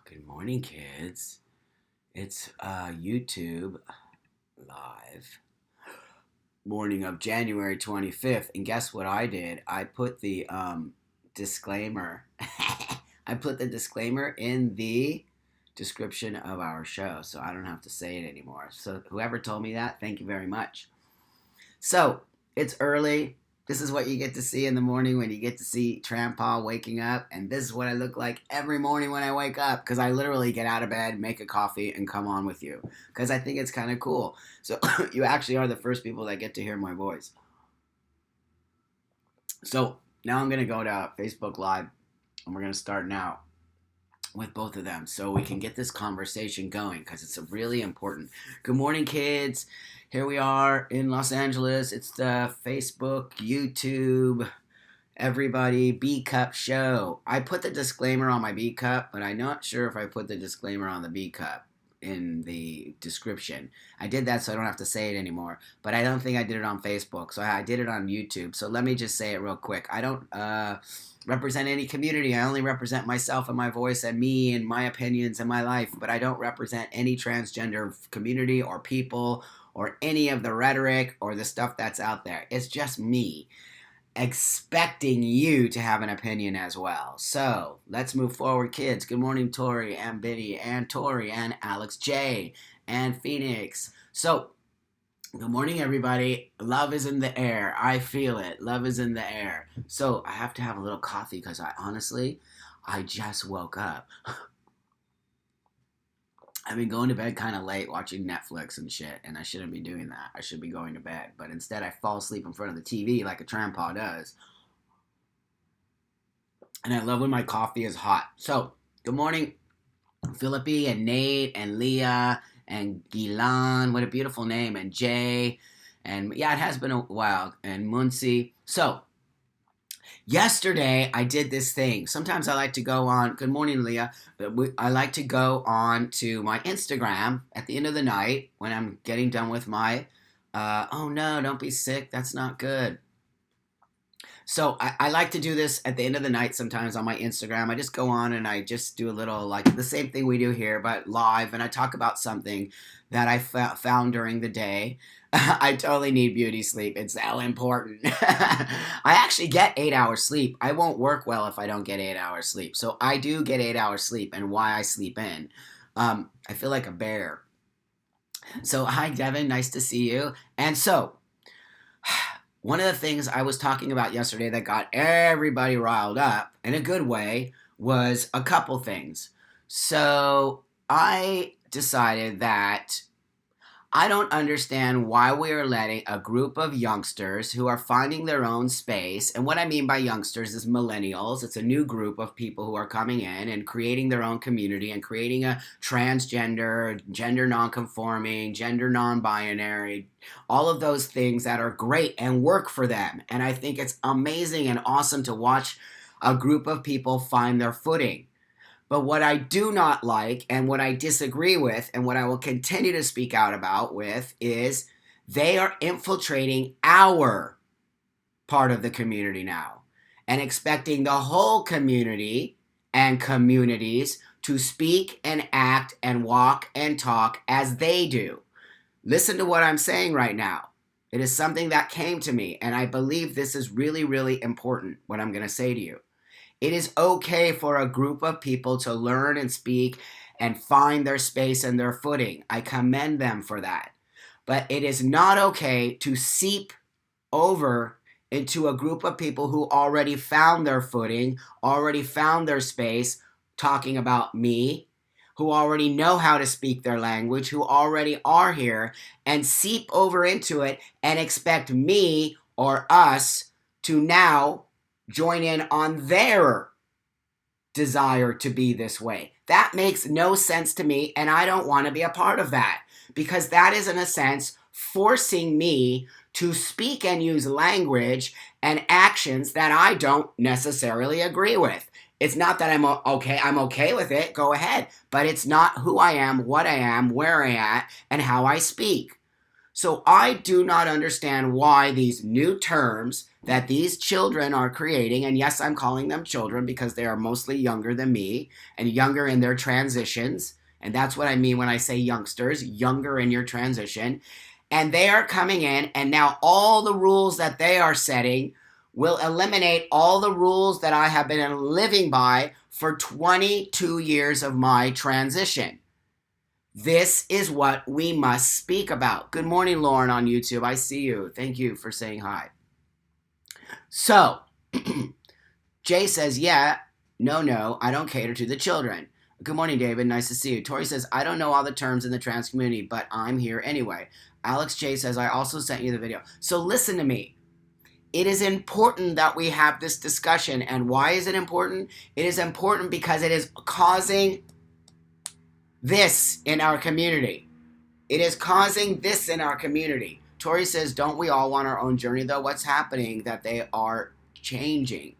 Good morning, kids. It's YouTube live morning of January 25th. And guess what I did? I put the disclaimer. I put the disclaimer in the description of our show, so I don't have to say it anymore. So whoever told me that, thank you very much. So it's early. This is what you get to see in the morning when you get to see Trampa waking up. And this is what I look like every morning when I wake up. Because I literally get out of bed, make a coffee, and come on with you. Because I think it's kind of cool. So you actually are the first people that get to hear my voice. So now I'm going to go to Facebook Live. And we're going to start now with both of them so we can get this conversation going because it's really important. Good morning, kids. Here we are in Los Angeles. It's the Facebook, YouTube, everybody B Cup show. I put the disclaimer on my B Cup, but I'm not sure if I put the disclaimer on the B Cup in the description. I did that so I don't have to say it anymore, but I don't think I did it on Facebook, so I did it on YouTube. So let me just say it real quick. I don't represent any community. I only represent myself and my voice and me and my opinions and my life, but I don't represent any transgender community or people or any of the rhetoric or the stuff that's out there. It's just me expecting you to have an opinion as well. So let's move forward, kids. Good morning, Tori and Biddy and Tori and Alex J and Phoenix. So good morning, everybody. Love is in the air. I feel it. Love is in the air. So I have to have a little coffee because I just woke up. I've been going to bed kind of late watching Netflix and shit, and I shouldn't be doing that. I should be going to bed. But instead, I fall asleep in front of the TV like a trampa does. And I love when my coffee is hot. So, good morning, Philippi and Nate and Leah and Gilan. What a beautiful name. And Jay. And yeah, it has been a while. And Muncie. So, yesterday, I did this thing. Sometimes I like to go on, good morning, Leah. I like to go on to my Instagram at the end of the night when I'm getting done with my, oh no, don't be sick. That's not good. So I like to do this at the end of the night sometimes on my Instagram. I just go on and I just do a little, like the same thing we do here, but live. And I talk about something that I found during the day. I totally need beauty sleep. It's so important. I actually get 8 hours sleep. I won't work well if I don't get 8 hours sleep. So I do get 8 hours sleep, and why I sleep in. I feel like a bear. So hi, Devin. Nice to see you. And so one of the things I was talking about yesterday that got everybody riled up in a good way was a couple things. So I decided that I don't understand why we are letting a group of youngsters who are finding their own space, and what I mean by youngsters is millennials. It's a new group of people who are coming in and creating their own community and creating a transgender, gender nonconforming, gender non-binary, all of those things that are great and work for them. And I think it's amazing and awesome to watch a group of people find their footing. But what I do not like and what I disagree with and what I will continue to speak out about with is they are infiltrating our part of the community now and expecting the whole community and communities to speak and act and walk and talk as they do. Listen to what I'm saying right now. It is something that came to me, and I believe this is really, really important, what I'm going to say to you. It is okay for a group of people to learn and speak and find their space and their footing. I commend them for that. But it is not okay to seep over into a group of people who already found their footing, already found their space, talking about me, who already know how to speak their language, who already are here, and seep over into it and expect me or us to now join in on their desire to be this way. That makes no sense to me, and I don't want to be a part of that, because that is, in a sense, forcing me to speak and use language and actions that I don't necessarily agree with. It's not that I'm okay with it, go ahead, but it's not who I am, what I am, where I am, and how I speak. So I do not understand why these new terms that these children are creating, and yes, I'm calling them children because they are mostly younger than me and younger in their transitions. And that's what I mean when I say youngsters, younger in your transition. And they are coming in, and now all the rules that they are setting will eliminate all the rules that I have been living by for 22 years of my transition. This is what we must speak about. Good morning, Lauren on YouTube. I see you. Thank you for saying hi. So, Jay says, yeah, no, I don't cater to the children. Good morning, David. Nice to see you. Tori says, I don't know all the terms in the trans community, but I'm here anyway. Alex J says, I also sent you the video. So listen to me. It is important that we have this discussion. And why is it important? It is important because it is causing this in our community. It is causing this in our community. Tori says, don't we all want our own journey, though? What's happening that they are changing?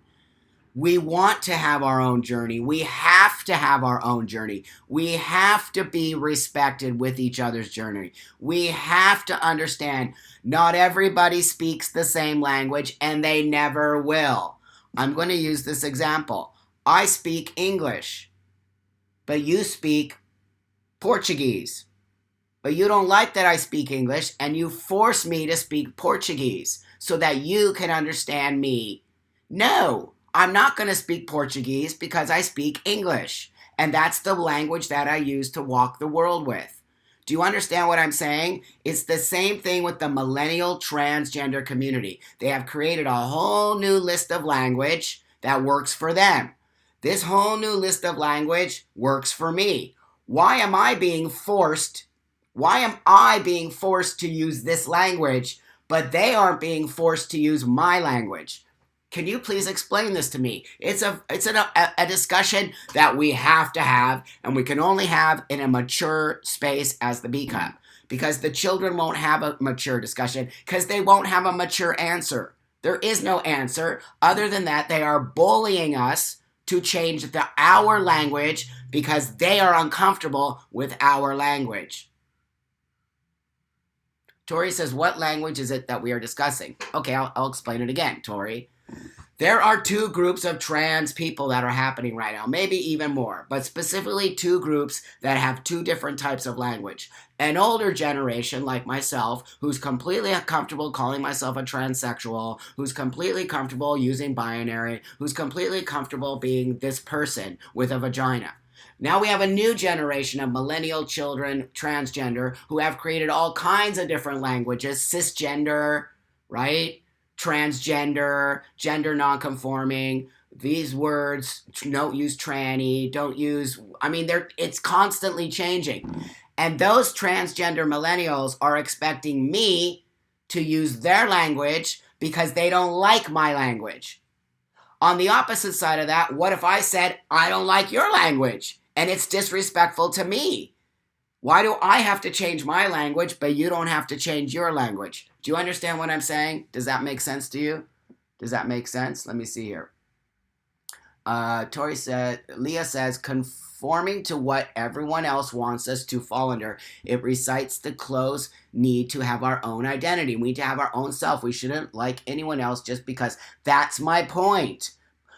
We want to have our own journey. We have to have our own journey. We have to be respected with each other's journey. We have to understand not everybody speaks the same language, and they never will. I'm going to use this example. I speak English, but you speak Portuguese. But you don't like that I speak English, and you force me to speak Portuguese so that you can understand me. No, I'm not going to speak Portuguese because I speak English, and that's the language that I use to walk the world with. Do you understand what I'm saying? It's the same thing with the millennial transgender community. They have created a whole new list of language that works for them. This whole new list of language works for me. Why am I being forced to use this language, but they aren't being forced to use my language? Can you please explain this to me? It's a discussion that we have to have, and we can only have in a mature space as the B Cup, because the children won't have a mature discussion because they won't have a mature answer. There is no answer other than that they are bullying us to change our language because they are uncomfortable with our language. Tori says, what language is it that we are discussing? Okay, I'll explain it again, Tori. There are two groups of trans people that are happening right now, maybe even more, but specifically two groups that have two different types of language. An older generation like myself, who's completely comfortable calling myself a transsexual, who's completely comfortable using binary, who's completely comfortable being this person with a vagina. Now we have a new generation of millennial children, transgender, who have created all kinds of different languages, cisgender, right? Transgender, gender nonconforming, these words, don't use tranny, it's constantly changing. And those transgender millennials are expecting me to use their language because they don't like my language. On the opposite side of that, what if I said, I don't like your language, and it's disrespectful to me? Why do I have to change my language, but you don't have to change your language? Do you understand what I'm saying? Does that make sense to you? Does that make sense? Let me see here. Leah says, conforming to what everyone else wants us to fall under, it recites the close need to have our own identity. We need to have our own self. We shouldn't like anyone else just because. That's my point.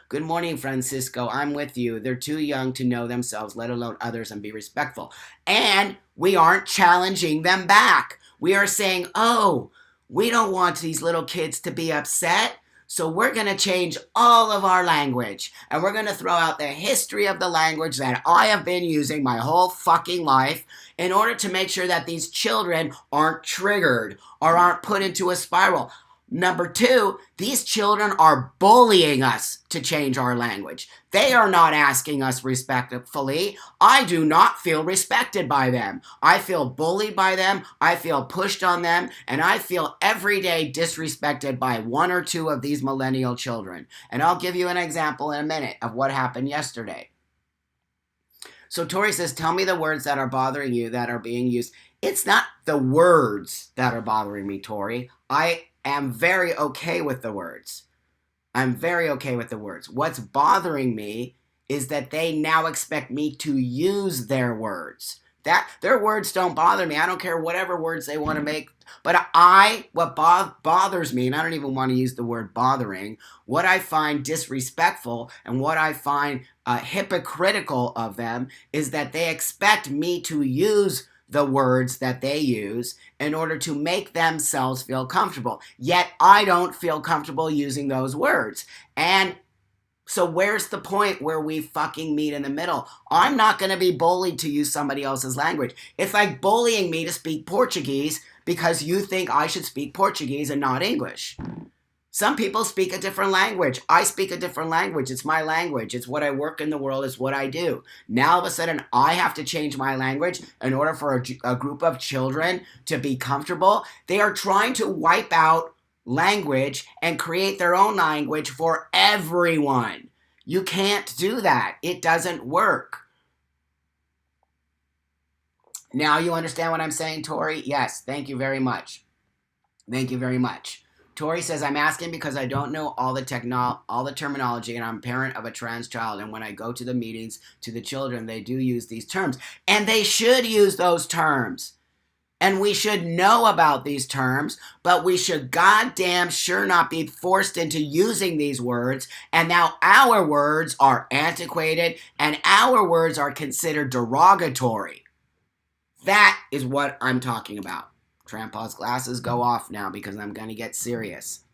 Good morning, Francisco. I'm with you. They're too young to know themselves, let alone others, and be respectful. And we aren't challenging them back. We are saying, oh, we don't want these little kids to be upset, so we're going to change all of our language. And we're going to throw out the history of the language that I have been using my whole fucking life in order to make sure that these children aren't triggered or aren't put into a spiral. Number two, these children are bullying us to change our language. They are not asking us respectfully. I do not feel respected by them. I feel bullied by them. I feel pushed on them. And I feel every day disrespected by one or two of these millennial children. And I'll give you an example in a minute of what happened yesterday. So Tori says, tell me the words that are bothering you that are being used. It's not the words that are bothering me, Tori. I am very okay with the words. I'm very okay with the words. What's bothering me is that they now expect me to use their words. That their words don't bother me. I don't care whatever words they want to make. But what bothers me, and I don't even want to use the word bothering, what I find disrespectful and what I find hypocritical of them is that they expect me to use the words that they use in order to make themselves feel comfortable. Yet I don't feel comfortable using those words. And so where's the point where we fucking meet in the middle? I'm not going to be bullied to use somebody else's language. It's like bullying me to speak Portuguese because you think I should speak Portuguese and not English. Some people speak a different language. I speak a different language. It's my language. It's what I work in the world. It's what I do. Now, all of a sudden, I have to change my language in order for a group of children to be comfortable. They are trying to wipe out language and create their own language for everyone. You can't do that. It doesn't work. Now you understand what I'm saying, Tori? Yes, thank you very much. Thank you very much. Tori says, I'm asking because I don't know all the terminology, and I'm a parent of a trans child, and when I go to the meetings to the children, they do use these terms. And they should use those terms. And we should know about these terms, but we should goddamn sure not be forced into using these words. And now our words are antiquated, and our words are considered derogatory. That is what I'm talking about. Trampa's glasses go off now because I'm going to get serious.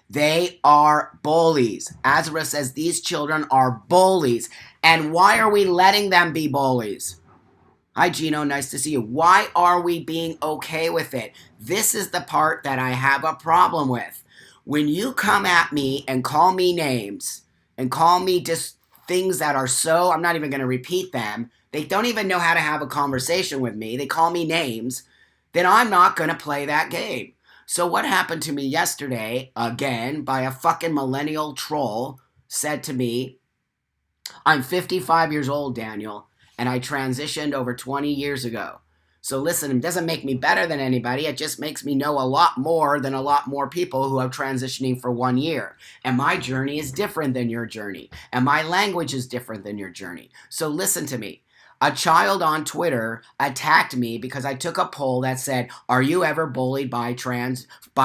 They are bullies. Azra says these children are bullies. And why are we letting them be bullies? Hi, Gino. Nice to see you. Why are we being okay with it? This is the part that I have a problem with. When you come at me and call me names and call me just things that are so, I'm not even going to repeat them. They don't even know how to have a conversation with me. They call me names. Then I'm not going to play that game. So what happened to me yesterday, again, by a fucking millennial troll, said to me, I'm 55 years old, Daniel, and I transitioned over 20 years ago. So listen, it doesn't make me better than anybody. It just makes me know a lot more than a lot more people who are transitioning for 1 year. And my journey is different than your journey. And my language is different than your journey. So listen to me. A child on Twitter attacked me because I took a poll that said, are you ever bullied by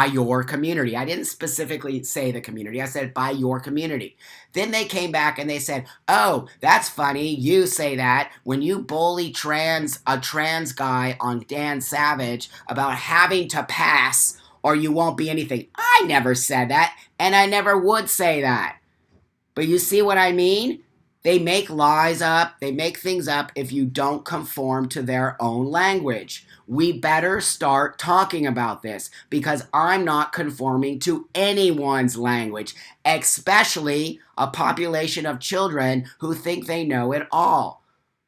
your community? I didn't specifically say the community. I said by your community. Then they came back and they said, oh, that's funny. You say that when you bully a trans guy on Dan Savage about having to pass or you won't be anything. I never said that, and I never would say that. But you see what I mean? They make lies up, they make things up if you don't conform to their own language. We better start talking about this because I'm not conforming to anyone's language, especially a population of children who think they know it all.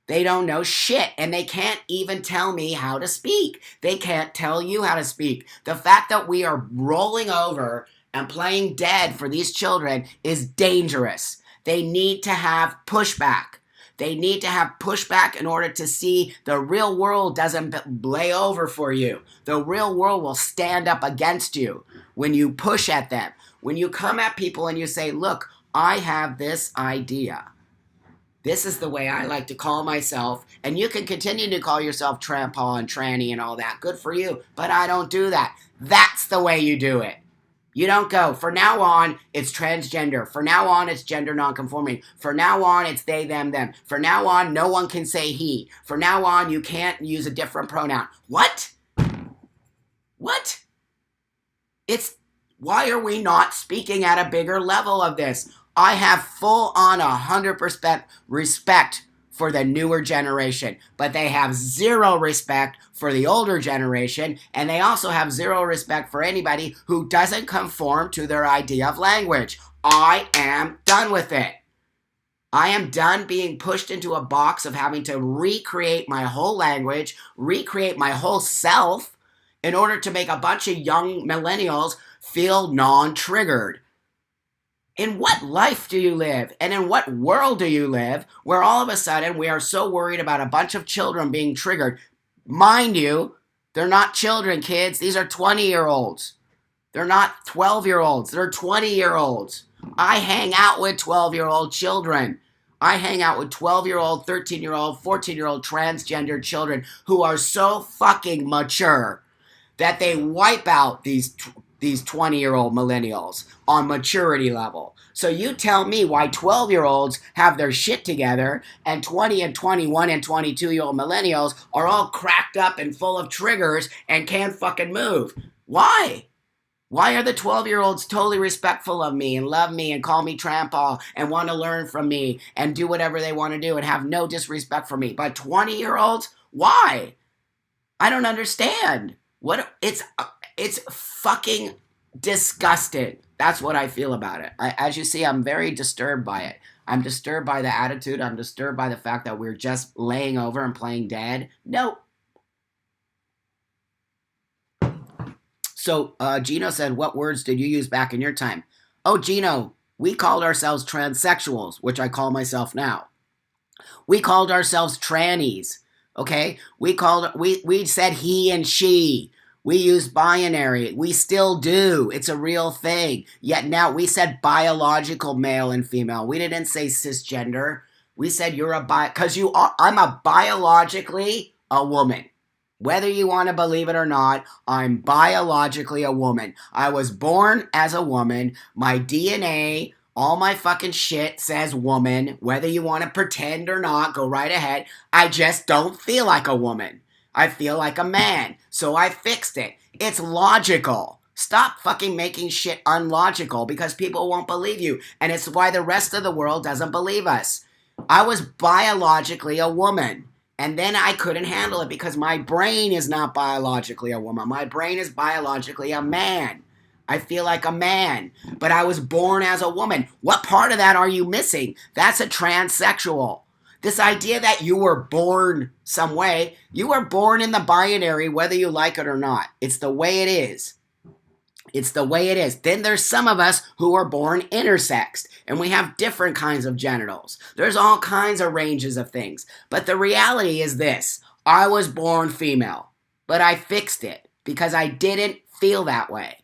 They don't know shit, and they can't even tell me how to speak. They can't tell you how to speak. The fact that we are rolling over and playing dead for these children is dangerous. They need to have pushback. They need to have pushback in order to see the real world doesn't lay over for you. The real world will stand up against you when you push at them. When you come at people and you say, look, I have this idea. This is the way I like to call myself. And you can continue to call yourself Trampa and Tranny and all that. Good for you. But I don't do that. That's the way you do it. You don't go, for now on, it's transgender. For now on, it's gender nonconforming. For now on, it's they, them, them. For now on, no one can say he. For now on, you can't use a different pronoun. What? What? Why are we not speaking at a bigger level of this? I have full on 100% respect for the newer generation, but they have zero respect for the older generation, and they also have zero respect for anybody who doesn't conform to their idea of language. I am done with it. I am done being pushed into a box of having to recreate my whole language, recreate my whole self, in order to make a bunch of young millennials feel non-triggered. In what life do you live? And in what world do you live where all of a sudden we are so worried about a bunch of children being triggered? Mind you, they're not children, kids. These are 20-year-olds. They're not 12-year-olds. They're 20-year-olds. I hang out with 12-year-old children. I hang out with 12-year-old, 13-year-old, 14-year-old transgender children who are so fucking mature that they wipe out these 20-year-old millennials on maturity level. So you tell me why 12-year-olds have their shit together and 20 and 21 and 22-year-old millennials are all cracked up and full of triggers and can't fucking move. Why? Why are the 12-year-olds totally respectful of me and love me and call me Trampa and want to learn from me and do whatever they want to do and have no disrespect for me? But 20-year-olds, why? I don't understand. It's fucking disgusting. That's what I feel about it. As you see, I'm very disturbed by it. I'm disturbed by the attitude. I'm disturbed by the fact that we're just laying over and playing dead. No. So Gino said, what words did you use back in your time? Oh, Gino, we called ourselves transsexuals, which I call myself now. We called ourselves trannies. Okay? We said he and she. We used binary. We still do. It's a real thing. Yet now we said biological male and female. We didn't say cisgender. We said you're because I'm a biologically a woman. Whether you want to believe it or not, I'm biologically a woman. I was born as a woman. My DNA, all my fucking shit says woman. Whether you want to pretend or not, go right ahead. I just don't feel like a woman. I feel like a man. So I fixed it. It's logical. Stop fucking making shit unlogical because people won't believe you. And it's why the rest of the world doesn't believe us. I was biologically a woman. And then I couldn't handle it because my brain is not biologically a woman. My brain is biologically a man. I feel like a man. But I was born as a woman. What part of that are you missing? That's a transsexual. This idea that you were born some way, you were born in the binary whether you like it or not. It's the way it is. It's the way it is. Then there's some of us who are born intersexed, and we have different kinds of genitals. There's all kinds of ranges of things. But the reality is this. I was born female, but I fixed it because I didn't feel that way.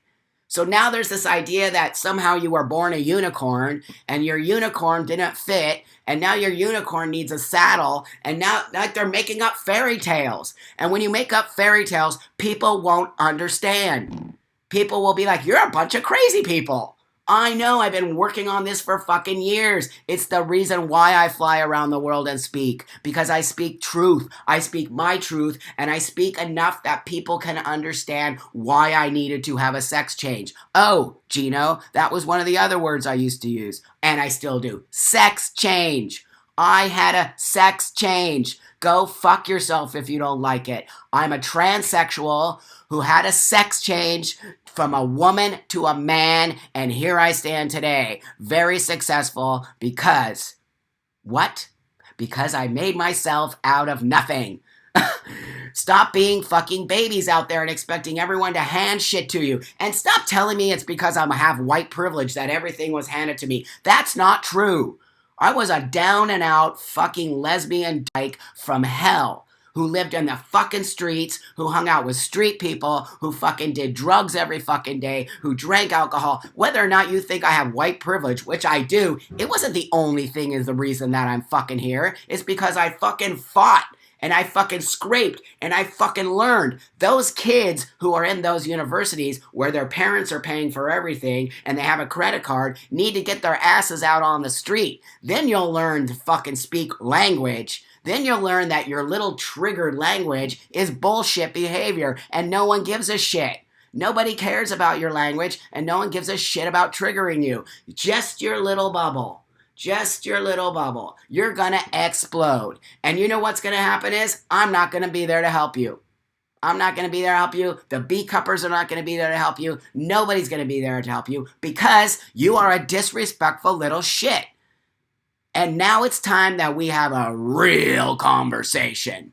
So now there's this idea that somehow you were born a unicorn, and your unicorn didn't fit, and now your unicorn needs a saddle, and now like they're making up fairy tales. And when you make up fairy tales, people won't understand. People will be like, you're a bunch of crazy people. I know, I've been working on this for fucking years. It's the reason why I fly around the world and speak. Because I speak truth. I speak my truth. And I speak enough that people can understand why I needed to have a sex change. Oh, Gino, that was one of the other words I used to use. And I still do. Sex change. I had a sex change. Go fuck yourself if you don't like it. I'm a transsexual who had a sex change from a woman to a man, and here I stand today, very successful because, what? Because I made myself out of nothing. Stop being fucking babies out there and expecting everyone to hand shit to you. And stop telling me it's because I have white privilege that everything was handed to me. That's not true. I was a down and out fucking lesbian dyke from hell who lived in the fucking streets, who hung out with street people, who fucking did drugs every fucking day, who drank alcohol. Whether or not you think I have white privilege, which I do, it wasn't the only thing is the reason that I'm fucking here. It's because I fucking fought. And I fucking scraped, and I fucking learned. Those kids who are in those universities where their parents are paying for everything and they have a credit card need to get their asses out on the street. Then you'll learn to fucking speak language. Then you'll learn that your little triggered language is bullshit behavior, and no one gives a shit. Nobody cares about your language, and no one gives a shit about triggering you. Just your little bubble. Just your little bubble. You're gonna explode. And you know what's gonna happen is, I'm not gonna be there to help you. I'm not gonna be there to help you. The B-cuppers are not gonna be there to help you. Nobody's gonna be there to help you because you are a disrespectful little shit. And now it's time that we have a real conversation.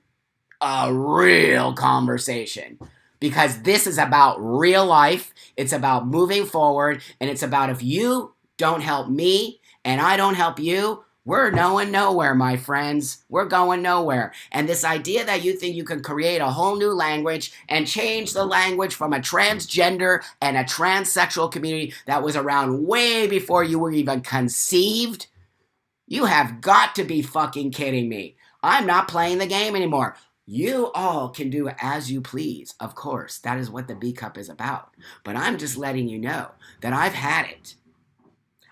A real conversation. Because this is about real life. It's about moving forward. And it's about if you don't help me, and I don't help you, we're going nowhere, my friends. We're going nowhere. And this idea that you think you can create a whole new language and change the language from a transgender and a transsexual community that was around way before you were even conceived, You have got to be fucking kidding me. I'm not playing the game anymore. You all can do as you please. Of course, that is what the B Cup is about. But I'm just letting you know that I've had it.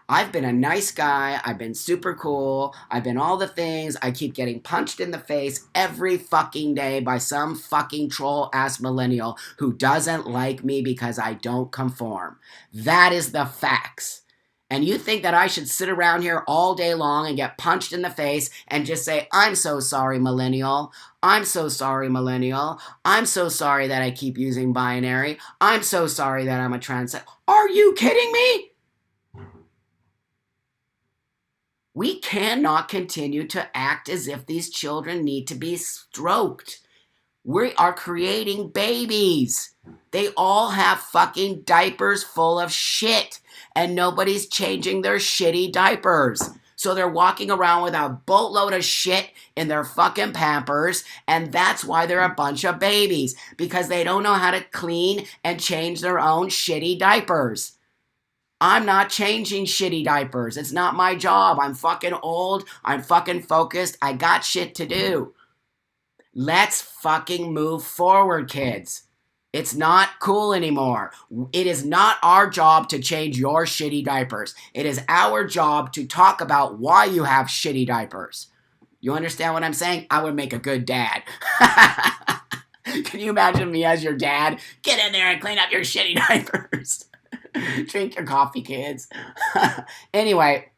I've been a nice guy. I've been super cool. I've been all the things. I keep getting punched in the face every fucking day by some fucking troll ass millennial who doesn't like me because I don't conform. That is the facts. And you think that I should sit around here all day long and get punched in the face and just say, I'm so sorry, millennial. I'm so sorry, millennial. I'm so sorry that I keep using binary. I'm so sorry that I'm a trans. Are you kidding me? We cannot continue to act as if these children need to be stroked. We are creating babies. They all have fucking diapers full of shit, and nobody's changing their shitty diapers. So they're walking around with a boatload of shit in their fucking Pampers, and that's why they're a bunch of babies, because they don't know how to clean and change their own shitty diapers. I'm not changing shitty diapers. It's not my job. I'm fucking old. I'm fucking focused. I got shit to do. Let's fucking move forward, kids. It's not cool anymore. It is not our job to change your shitty diapers. It is our job to talk about why you have shitty diapers. You understand what I'm saying? I would make a good dad. Can you imagine me as your dad? Get in there and clean up your shitty diapers. Drink your coffee, kids. Anyway,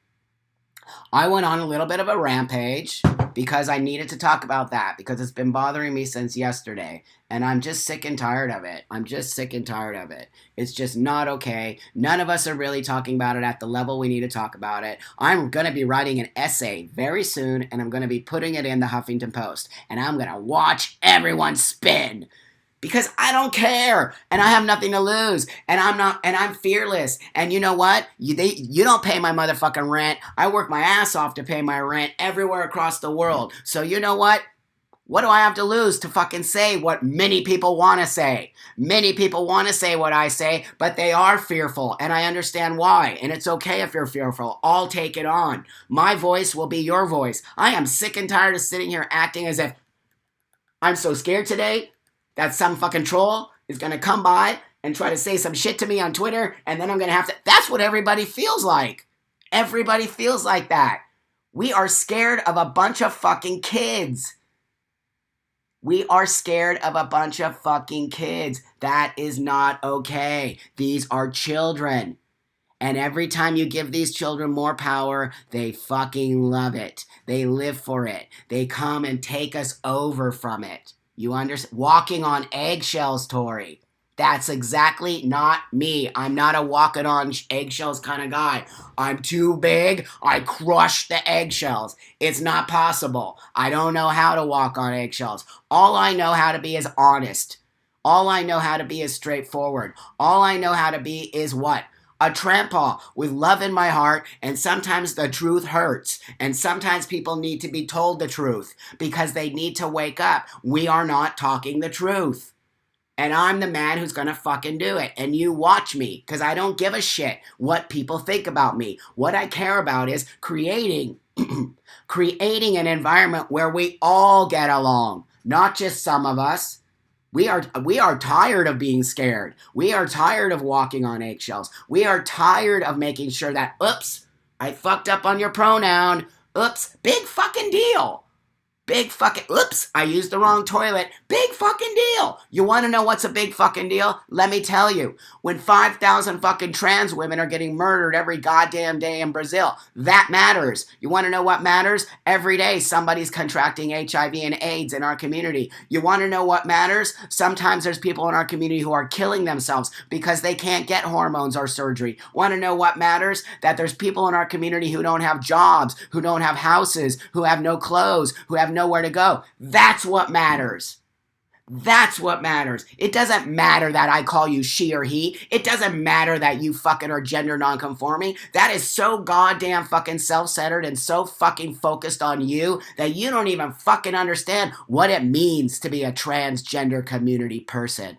I went on a little bit of a rampage because I needed to talk about that because it's been bothering me since yesterday. And I'm just sick and tired of it. It's just not okay. None of us are really talking about it at the level we need to talk about it. I'm going to be writing an essay very soon, and I'm going to be putting it in the Huffington Post. And I'm going to watch everyone spin. Because I don't care, and I have nothing to lose, and I'm fearless. And you know what? You don't pay my motherfucking rent. I work my ass off to pay my rent everywhere across the world. So you know what? What do I have to lose to fucking say what many people want to say? Many people want to say what I say, but they are fearful, and I understand why. And it's okay if you're fearful. I'll take it on. My voice will be your voice. I am sick and tired of sitting here acting as if I'm so scared today that some fucking troll is going to come by and try to say some shit to me on Twitter, and then I'm going to have to... That's what everybody feels like. Everybody feels like that. We are scared of a bunch of fucking kids. We are scared of a bunch of fucking kids. That is not okay. These are children. And every time you give these children more power, they fucking love it. They live for it. They come and take us over from it. You understand? Walking on eggshells, Tori. That's exactly not me. I'm not a walking on eggshells kind of guy. I'm too big. I crush the eggshells. It's not possible. I don't know how to walk on eggshells. All I know how to be is honest. All I know how to be is straightforward. All I know how to be is what? A trampa with love in my heart, and sometimes the truth hurts, and sometimes people need to be told the truth because they need to wake up. We are not talking the truth, and I'm the man who's gonna fucking do it, and you watch me because I don't give a shit what people think about me. What I care about is creating an environment where we all get along, not just some of us. We are tired of being scared. We are tired of walking on eggshells. We are tired of making sure that, oops, I fucked up on your pronoun. Oops, big fucking deal. Big fucking, oops, I used the wrong toilet. Big fucking deal. You want to know what's a big fucking deal? Let me tell you. When 5,000 fucking trans women are getting murdered every goddamn day in Brazil, that matters. You want to know what matters? Every day somebody's contracting HIV and AIDS in our community. You want to know what matters? Sometimes there's people in our community who are killing themselves because they can't get hormones or surgery. Want to know what matters? That there's people in our community who don't have jobs, who don't have houses, who have no clothes, who have nowhere to go. That's what matters. That's what matters. It doesn't matter that I call you she or he. It doesn't matter that you fucking are gender nonconforming. That is so goddamn fucking self-centered and so fucking focused on you that you don't even fucking understand what it means to be a transgender community person.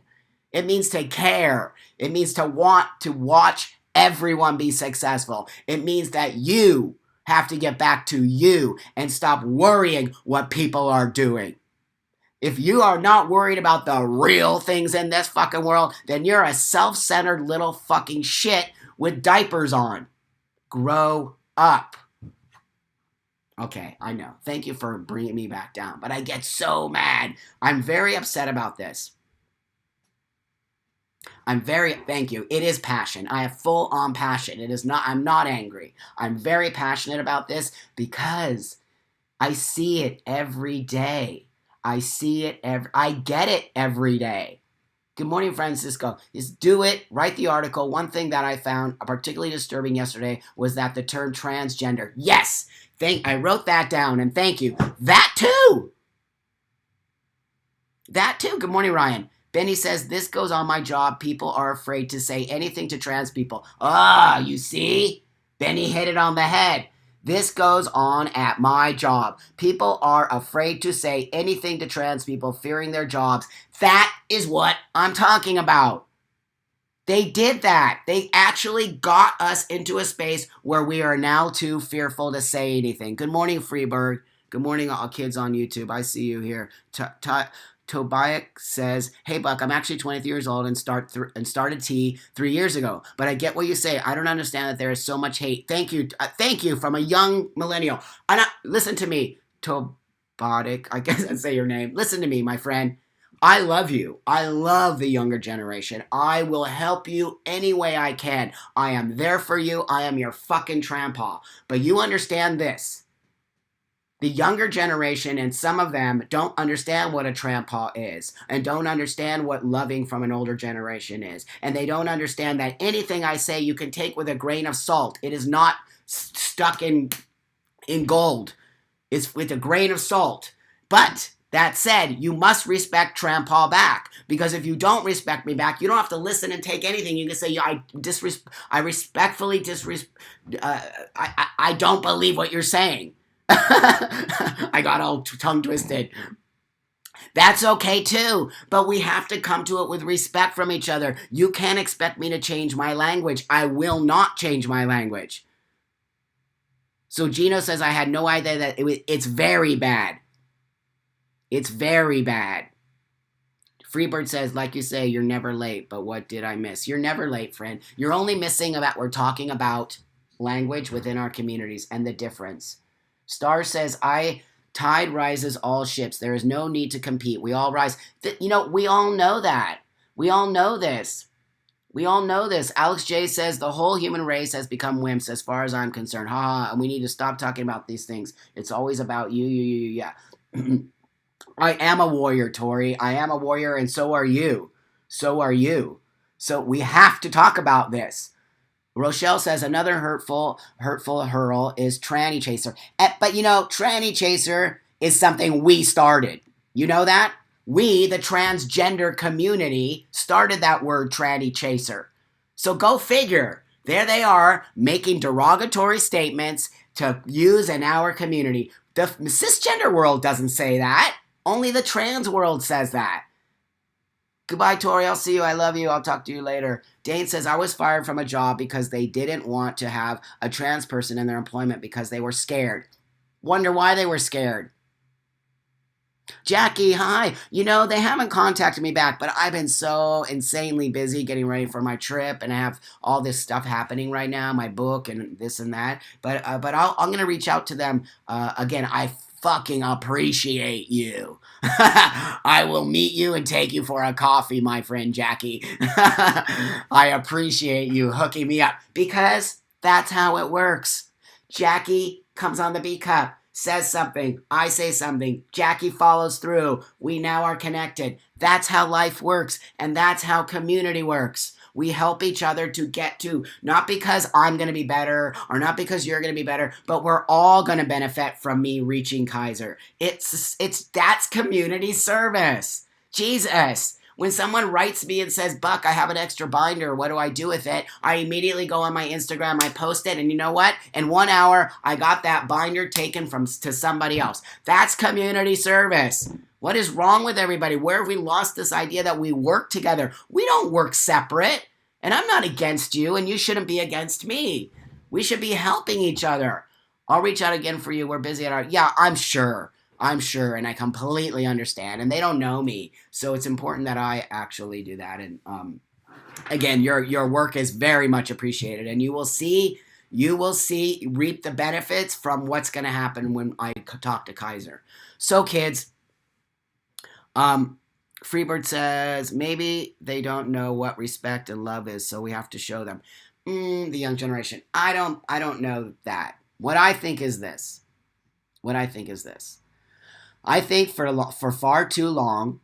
It means to care. It means to want to watch everyone be successful. It means that you have to get back to you and stop worrying what people are doing. If you are not worried about the real things in this fucking world, then you're a self-centered little fucking shit with diapers on. Grow up. Okay, I know. Thank you for bringing me back down. But I get so mad. I'm very upset about this. Thank you. It is passion. I have full on passion. I'm not angry. I'm very passionate about this because I see it every day. I get it every day. Good morning, Francisco. Just do it. Write the article. One thing that I found particularly disturbing yesterday was that the term transgender. Yes! I wrote that down, and thank you. That too! Good morning, Ryan. Benny says, this goes on my job. People are afraid to say anything to trans people. You see? Benny hit it on the head. This goes on at my job. People are afraid to say anything to trans people, fearing their jobs. That is what I'm talking about. They did that. They actually got us into a space where we are now too fearful to say anything. Good morning, Freeberg. Good morning, all kids on YouTube. I see you here. Tobiak says, hey, Buck, I'm actually 23 years old and started T 3 years ago. But I get what you say. I don't understand that there is so much hate. Thank you from a young millennial. Listen to me, Tobiak. I guess I'd say your name. Listen to me, my friend. I love you. I love the younger generation. I will help you any way I can. I am there for you. I am your fucking trampa. But you understand this. The younger generation and some of them don't understand what a trampa is and don't understand what loving from an older generation is. And they don't understand that anything I say you can take with a grain of salt. It is not stuck in gold. It's with a grain of salt. But that said, you must respect trampa back. Because if you don't respect me back, you don't have to listen and take anything. You can say, I respectfully I don't believe what you're saying. I got all tongue twisted. That's okay too, but we have to come to it with respect from each other. You can't expect me to change my language. I will not change my language. So Gino says, I had no idea that it's very bad. It's very bad. Freebird says, like you say, you're never late, but what did I miss? You're never late, friend. You're only missing we're talking about language within our communities and the difference. Star says, tide rises all ships. There is no need to compete. We all rise. We all know that. We all know this. Alex J says, the whole human race has become wimps as far as I'm concerned. And we need to stop talking about these things. It's always about you. Yeah. I am a warrior, Tori. I am a warrior, and so are you. So we have to talk about this. Rochelle says another hurtful hurl is tranny chaser. But tranny chaser is something we started. You know that? We, the transgender community, started that word tranny chaser. So go figure. There they are making derogatory statements to use in our community. The cisgender world doesn't say that. Only the trans world says that. Goodbye, Tori. I'll see you. I love you. I'll talk to you later. Dane says, I was fired from a job because they didn't want to have a trans person in their employment because they were scared. Wonder why they were scared. Jackie, hi. They haven't contacted me back, but I've been so insanely busy getting ready for my trip, and I have all this stuff happening right now, my book and this and that. But I'm going to reach out to them again. I fucking appreciate you. I will meet you and take you for a coffee, my friend Jackie. I appreciate you hooking me up because that's how it works. Jackie comes on the B Cup, says something, I say something, Jackie follows through. We now are connected. That's how life works, and that's how community works. We help each other to get to, not because I'm going to be better or not because you're going to be better, but we're all going to benefit from me reaching Kaiser. That's community service. Jesus. When someone writes me and says, Buck, I have an extra binder, what do I do with it? I immediately go on my Instagram, I post it, and you know what? In 1 hour, I got that binder taken to somebody else. That's community service. What is wrong with everybody? Where have we lost this idea that we work together? We don't work separate. And I'm not against you, and you shouldn't be against me. We should be helping each other. I'll reach out again for you. We're busy at our. Yeah, I'm sure. I'm sure, and I completely understand. And they don't know me, so it's important that I actually do that. And again, your work is very much appreciated, and you will see reap the benefits from what's going to happen when I talk to Kaiser. So, kids, um, Freebird says maybe they don't know what respect and love is, so we have to show them. The young generation. I don't know that. What I think is this. What I think is this. I think for far too long,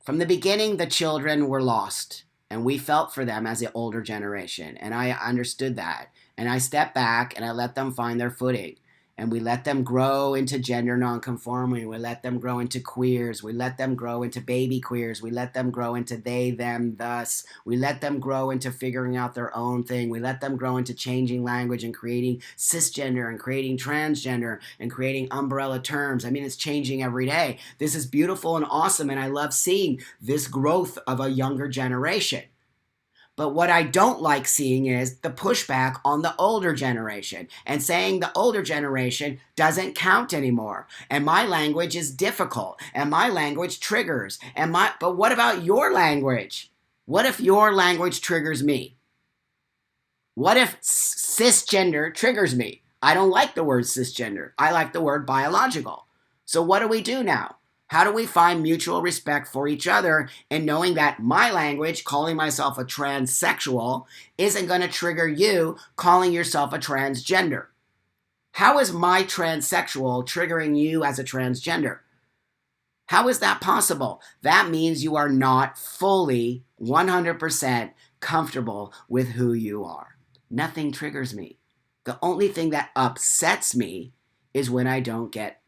from the beginning, the children were lost, and we felt for them as the older generation, and I understood that. And I stepped back and I let them find their footing. And we let them grow into gender nonconformity. We let them grow into queers. We let them grow into baby queers. We let them grow into they, them, thus. We let them grow into figuring out their own thing. We let them grow into changing language and creating cisgender and creating transgender and creating umbrella terms. I mean, it's changing every day. This is beautiful and awesome, and I love seeing this growth of a younger generation. But what I don't like seeing is the pushback on the older generation and saying the older generation doesn't count anymore. And my language is difficult and my language triggers. But what about your language? What if your language triggers me? What if cisgender triggers me? I don't like the word cisgender. I like the word biological. So what do we do now? How do we find mutual respect for each other and knowing that my language, calling myself a transsexual, isn't going to trigger you calling yourself a transgender? How is my transsexual triggering you as a transgender? How is that possible? That means you are not fully 100% comfortable with who you are. Nothing triggers me. The only thing that upsets me is when I don't get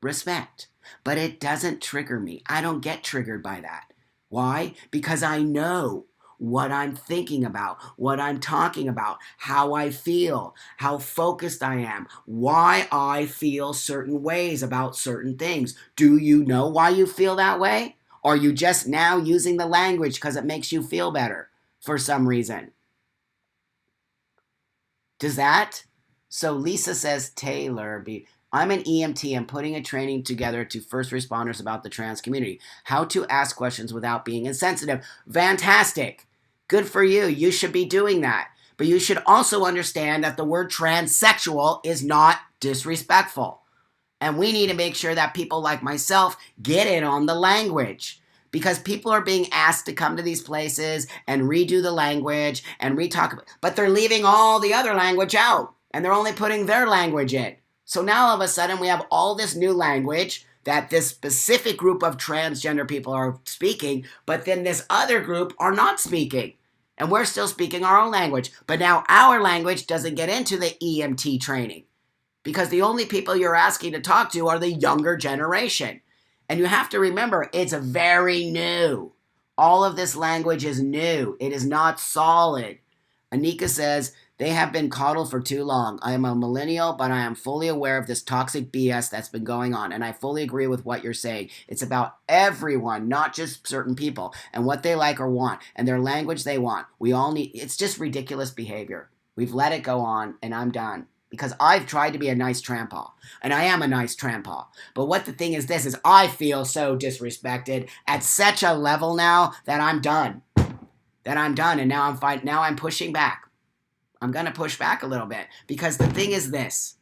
respect. But it doesn't trigger me. I don't get triggered by that. Why? Because I know what I'm thinking about, what I'm talking about, how I feel, how focused I am, why I feel certain ways about certain things. Do you know why you feel that way? Or are you just now using the language because it makes you feel better for some reason? Does that? So Lisa says, Taylor, I'm an EMT and putting a training together to first responders about the trans community. How to ask questions without being insensitive. Fantastic. Good for you. You should be doing that. But you should also understand that the word transsexual is not disrespectful. And we need to make sure that people like myself get in on the language. Because people are being asked to come to these places and redo the language and retalk, but they're leaving all the other language out. And they're only putting their language in. So now all of a sudden we have all this new language that this specific group of transgender people are speaking, but then this other group are not speaking. And we're still speaking our own language. But now our language doesn't get into the EMT training because the only people you're asking to talk to are the younger generation. And you have to remember, it's very new. All of this language is new. It is not solid. Anika says, they have been coddled for too long. I am a millennial, but I am fully aware of this toxic BS that's been going on. And I fully agree with what you're saying. It's about everyone, not just certain people, and what they like or want, and their language they want. We all need, it's just ridiculous behavior. We've let it go on, and I'm done. Because I've tried to be a nice trampa, and I am a nice trampa. But what the thing is this, is I feel so disrespected at such a level now that I'm done. And now I'm fine. Now I'm pushing back. I'm going to push back a little bit because the thing is this.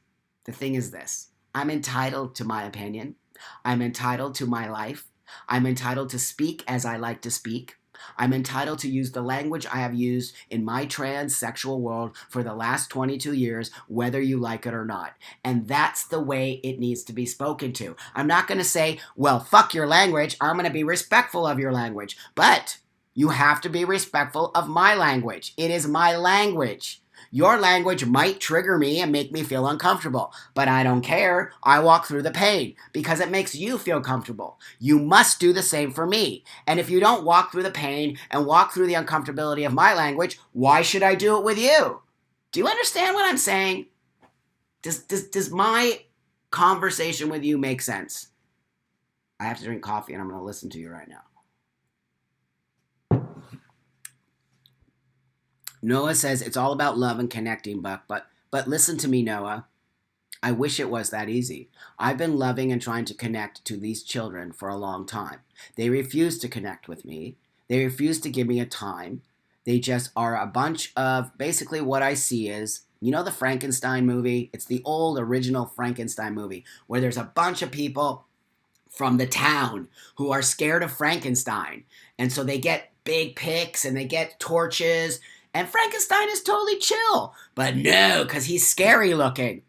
I'm entitled to my opinion. I'm entitled to my life. I'm entitled to speak as I like to speak. I'm entitled to use the language I have used in my transsexual world for the last 22 years, whether you like it or not. And that's the way it needs to be spoken to. I'm not going to say, well, fuck your language. I'm going to be respectful of your language. But you have to be respectful of my language. It is my language. Your language might trigger me and make me feel uncomfortable, but I don't care. I walk through the pain because it makes you feel comfortable. You must do the same for me. And if you don't walk through the pain and walk through the uncomfortability of my language, why should I do it with you? Do you understand what I'm saying? Does my conversation with you make sense? I have to drink coffee and I'm going to listen to you right now. Noah says it's all about love and connecting, Buck. But listen to me, Noah. I wish it was that easy. I've been loving and trying to connect to these children for a long time. They refuse to connect with me. They refuse to give me a time. They just are a bunch of basically what I see is, you know, the Frankenstein movie? It's the old original Frankenstein movie where there's a bunch of people from the town who are scared of Frankenstein. And so they get big picks and they get torches. And Frankenstein is totally chill. But no, because he's scary looking.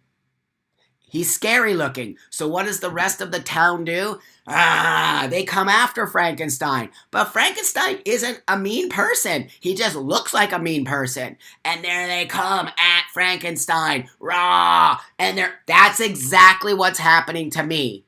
He's scary looking. So what does the rest of the town do? They come after Frankenstein. But Frankenstein isn't a mean person. He just looks like a mean person. And there they come at Frankenstein. Rah! And that's exactly what's happening to me.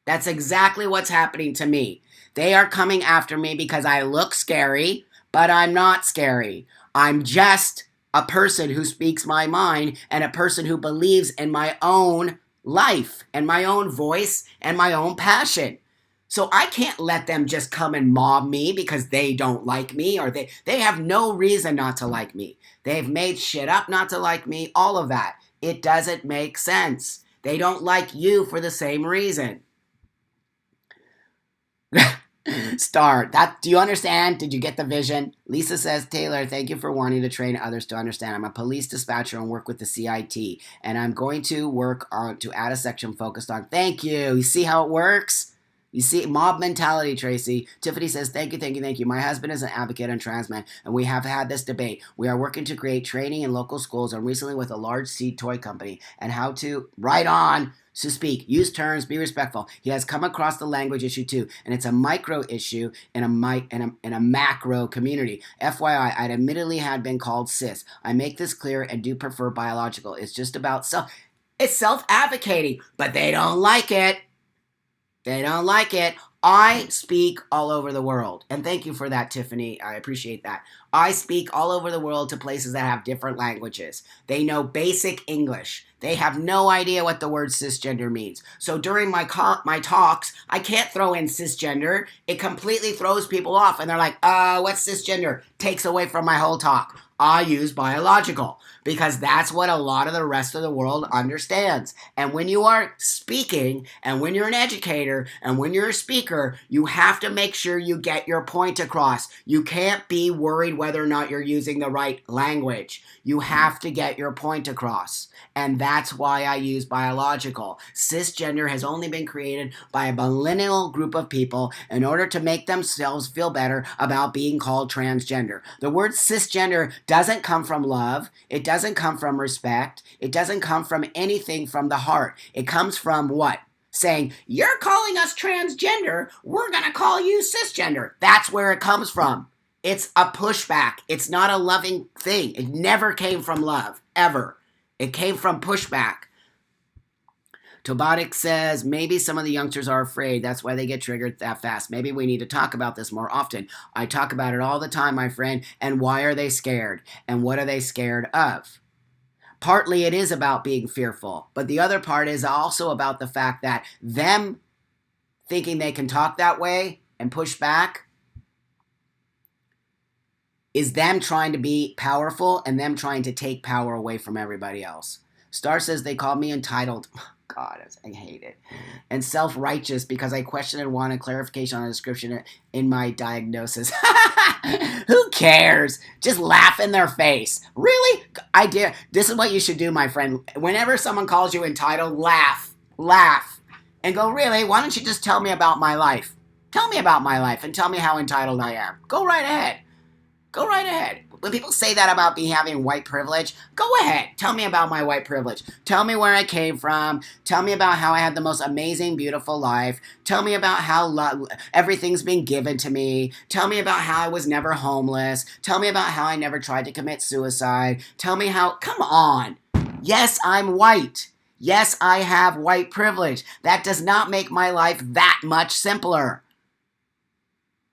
That's exactly what's happening to me. They are coming after me because I look scary, but I'm not scary. I'm just a person who speaks my mind and a person who believes in my own life and my own voice and my own passion. So I can't let them just come and mob me because they don't like me or they have no reason not to like me. They've made shit up not to like me, all of that. It doesn't make sense. They don't like you for the same reason. Star, do you understand? Did you get the vision? Lisa says, Taylor, thank you for wanting to train others to understand. I'm a police dispatcher and work with the CIT, and I'm going to work on to add a section focused on. Thank you. You see how it works? You see, mob mentality, Tracy. Tiffany says, thank you, thank you, thank you. My husband is an advocate on trans men, and we have had this debate. We are working to create training in local schools and recently with a large seed toy company and how to, right on, to speak, use terms, be respectful. He has come across the language issue too, and it's a micro issue in a macro community. FYI, I'd admittedly had been called cis. I make this clear and do prefer biological. It's just about it's self-advocating, but they don't like it. They don't like it. I speak all over the world. And thank you for that, Tiffany. I appreciate that. I speak all over the world to places that have different languages. They know basic English. They have no idea what the word cisgender means. So during my talks, I can't throw in cisgender. It completely throws people off. And they're like, what's cisgender? Takes away from my whole talk. I use biological because that's what a lot of the rest of the world understands. And when you are speaking and when you're an educator and when you're a speaker, you have to make sure you get your point across. You can't be worried whether or not you're using the right language. You have to get your point across. And that's why I use biological. Cisgender has only been created by a millennial group of people in order to make themselves feel better about being called transgender. The word cisgender doesn't come from love. It doesn't come from respect. It doesn't come from anything from the heart. It comes from what? Saying, you're calling us transgender, we're going to call you cisgender. That's where it comes from. It's a pushback. It's not a loving thing. It never came from love, ever. It came from pushback. Tobotic says, maybe some of the youngsters are afraid. That's why they get triggered that fast. Maybe we need to talk about this more often. I talk about it all the time, my friend. And why are they scared? And what are they scared of? Partly it is about being fearful. But the other part is also about the fact that them thinking they can talk that way and push back is them trying to be powerful and them trying to take power away from everybody else. Star says they called me entitled. God, I hate it. And self-righteous because I questioned and wanted clarification on a description in my diagnosis. Who cares? Just laugh in their face. Really? This is what you should do, my friend. Whenever someone calls you entitled, laugh. Laugh. And go, really? Why don't you just tell me about my life? Tell me about my life and tell me how entitled I am. Go right ahead. Go right ahead. When people say that about me having white privilege, go ahead. Tell me about my white privilege. Tell me where I came from. Tell me about how I had the most amazing, beautiful life. Tell me about how everything's been given to me. Tell me about how I was never homeless. Tell me about how I never tried to commit suicide. Tell me how, come on. Yes, I'm white. Yes, I have white privilege. That does not make my life that much simpler.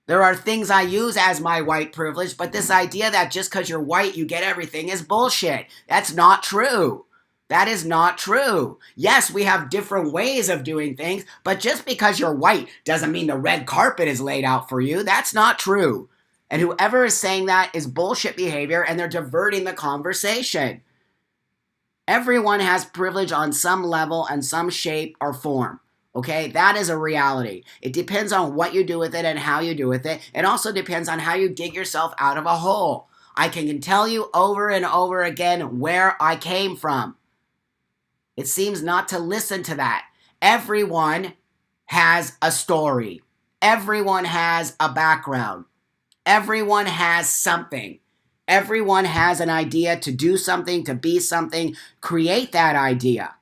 There are things I use as my white privilege, but this idea that just because you're white, you get everything is bullshit. That's not true. That is not true. Yes, we have different ways of doing things, but just because you're white doesn't mean the red carpet is laid out for you. That's not true. And whoever is saying that is bullshit behavior, and they're diverting the conversation. Everyone has privilege on some level and some shape or form. Okay, that is a reality. It depends on what you do with it and how you do with it. It also depends on how you dig yourself out of a hole. I can tell you over and over again where I came from. It seems not to listen to that. Everyone has a story. Everyone has a background. Everyone has something. Everyone has an idea to do something, to be something. Create that idea.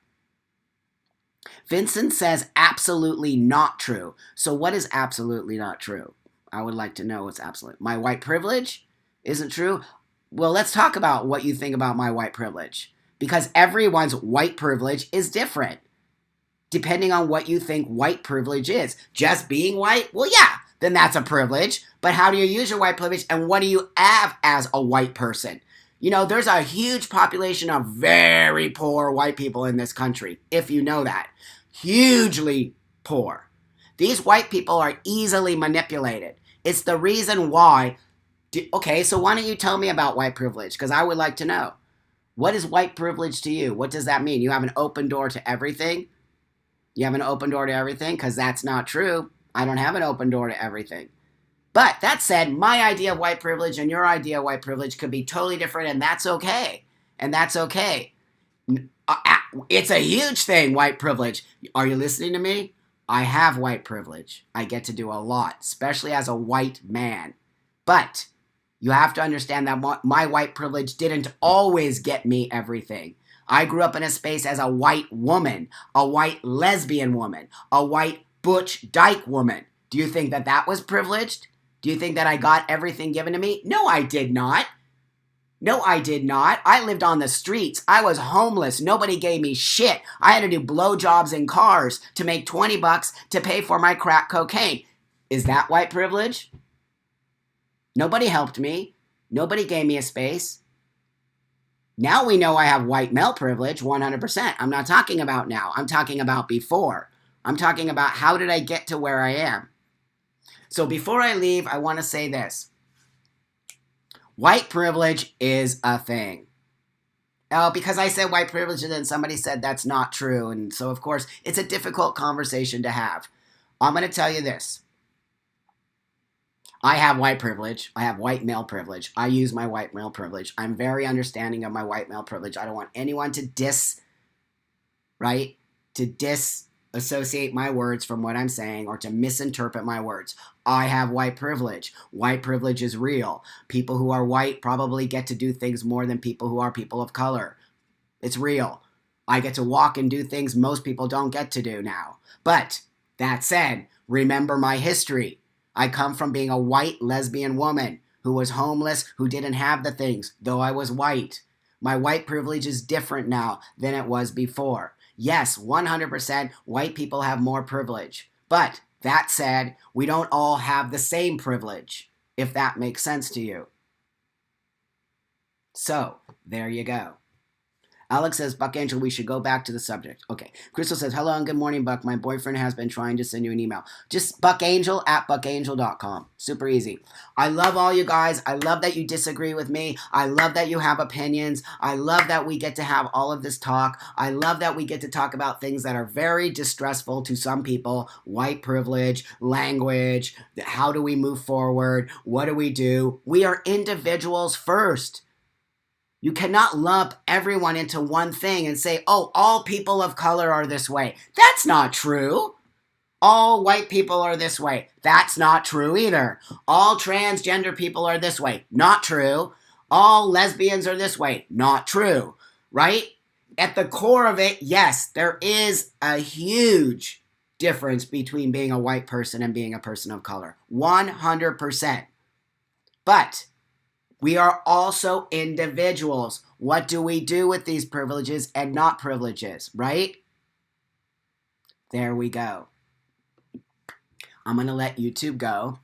Vincent says absolutely not true. So what is absolutely not true? I would like to know what's absolute. My white privilege isn't true? Well, let's talk about what you think about my white privilege. Because everyone's white privilege is different, depending on what you think white privilege is. Just being white? Well, yeah, then that's a privilege. But how do you use your white privilege, and what do you have as a white person? You know, there's a huge population of very poor white people in this country, if you know that. Hugely poor. These white people are easily manipulated. It's the reason why. Okay, so why don't you tell me about white privilege? Because I would like to know. What is white privilege to you? What does that mean? You have an open door to everything? You have an open door to everything? Because that's not true. I don't have an open door to everything. But that said, my idea of white privilege and your idea of white privilege could be totally different, and that's okay. And that's okay. It's a huge thing, white privilege. Are you listening to me? I have white privilege. I get to do a lot, especially as a white man. But you have to understand that my white privilege didn't always get me everything. I grew up in a space as a white woman, a white lesbian woman, a white butch dyke woman. Do you think that that was privileged? Do you think that I got everything given to me? No, I did not. No, I did not. I lived on the streets. I was homeless. Nobody gave me shit. I had to do blowjobs in cars to make 20 bucks to pay for my crack cocaine. Is that white privilege? Nobody helped me. Nobody gave me a space. Now we know I have white male privilege, 100%. I'm not talking about now. I'm talking about before. I'm talking about how did I get to where I am. So before I leave, I want to say this. White privilege is a thing. Oh, because I said white privilege and then somebody said that's not true. And so, of course, it's a difficult conversation to have. I'm going to tell you this. I have white privilege. I have white male privilege. I use my white male privilege. I'm very understanding of my white male privilege. I don't want anyone to disassociate my words from what I'm saying or to misinterpret my words. I have white privilege. White privilege is real. People who are white probably get to do things more than people who are people of color. It's real. I get to walk and do things most people don't get to do now. But that said, remember my history. I come from being a white lesbian woman who was homeless, who didn't have the things, though I was white. My white privilege is different now than it was before. Yes, 100% white people have more privilege. But that said, we don't all have the same privilege, if that makes sense to you. So, there you go. Alex says, Buck Angel, we should go back to the subject. Okay. Crystal says, hello and good morning, Buck. My boyfriend has been trying to send you an email. Just buckangel@buckangel.com. Super easy. I love all you guys. I love that you disagree with me. I love that you have opinions. I love that we get to have all of this talk. I love that we get to talk about things that are very distressful to some people. White privilege, language, how do we move forward? What do we do? We are individuals first. You cannot lump everyone into one thing and say, oh, all people of color are this way. That's not true. All white people are this way. That's not true either. All transgender people are this way. Not true. All lesbians are this way. Not true. Right? At the core of it, yes, there is a huge difference between being a white person and being a person of color. 100%. But we are also individuals. What do we do with these privileges and not privileges, right? There we go. I'm going to let YouTube go.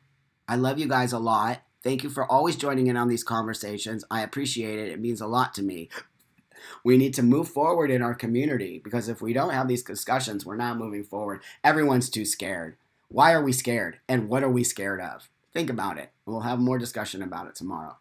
I love you guys a lot. Thank you for always joining in on these conversations. I appreciate it. It means a lot to me. We need to move forward in our community because if we don't have these discussions, we're not moving forward. Everyone's too scared. Why are we scared? And what are we scared of? Think about it. We'll have more discussion about it tomorrow.